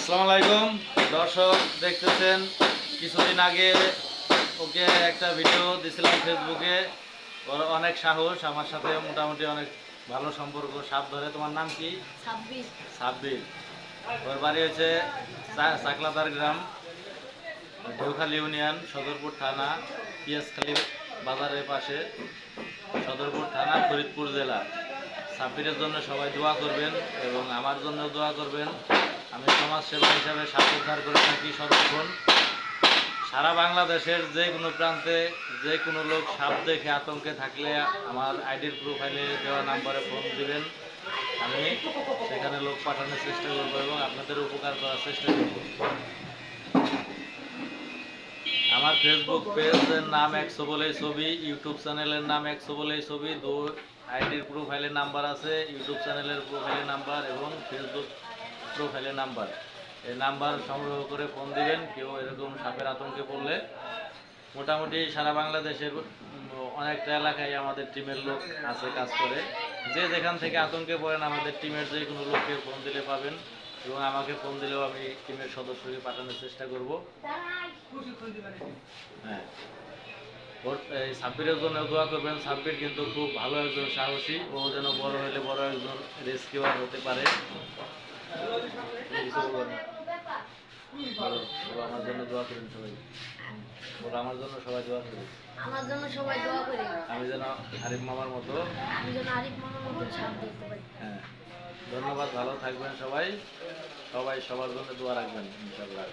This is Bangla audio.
আসসালামু আলাইকুম দর্শক, দেখতেছেন কিছুদিন আগে ওকে একটা ভিডিও দিছিলাম ফেসবুকে। ওর অনেক সাহস, আমার সাথে মোটামুটি অনেক ভালো সম্পর্ক। সাপ ধরে। তোমার নাম কি? ছাব্বিশ। সাব্বির। ওর বাড়ি হচ্ছে চাকলাদার গ্রাম, ঢেউখালী ইউনিয়ন, সদরপুর থানা, পিয়াজখালী বাজারের পাশে, সদরপুর থানা, ফরিদপুর জেলা। সাব্বিরের জন্য সবাই দোয়া করবেন এবং আমার জন্য দোয়া করবেন। আমি সমাজ সেবা হিসাবে সাপ উদ্ধার করে থাকি সর্বক্ষণ। সারা বাংলাদেশের যে কোনো প্রান্তে যে কোনো লোক সাপ দেখে আতঙ্কে থাকলে আমার আইডির প্রোফাইলে দেওয়া নাম্বারে ফোন দিবেন। আমি সেখানে লোক পাঠানোর চেষ্টা করবো এবং আপনাদের উপকার করার চেষ্টা করব। আমার ফেসবুক পেজের নাম 100 বলেই ছবি, ইউটিউব চ্যানেলের নাম 100 বলেই ছবি। আইডির প্রোফাইলের নাম্বার আছে, ইউটিউব চ্যানেলের প্রোফাইলের নাম্বার এবং ফেসবুক প্রোফাইলের নাম্বার। এই নাম্বার সংগ্রহ করে ফোন দিবেন কেউ এরকম সাপের আতঙ্কে পড়লে। মোটামুটি সারা বাংলাদেশের অনেকটা এলাকায় আমাদের টিমের লোক আছে, কাজ করে। যে যেখান থেকে আতঙ্কে পড়েন আমাদের টিমের যে কোনো লোককে ফোন দিলে পাবেন এবং আমাকে ফোন দিলেও আমি টিমের সদস্যকে পাঠানোর চেষ্টা করব। হ্যাঁ, ওর এই সাব্বিরের জন্য দোয়া করবেন। সাব্বির কিন্তু খুব ভালো একজন সাহসী। ও যেন বড় হলে বড় একজন রেস্কিউয়ার হতে পারে। আমার জন্য দোয়া করেন সবাই। বলো, আমার জন্য সবাই দোয়া করেন। আমার জন্য সবাই দোয়া করে। আমি যেন আরিফ মামার মতো। আমি যেন আরিফ মামার মতো সাপ দেখতে পারি। হ্যাঁ, ধন্যবাদ। ভালো থাকবেন সবাই। সবাই সবার জন্য দোয়া রাখবেন ইনশাআল্লাহ।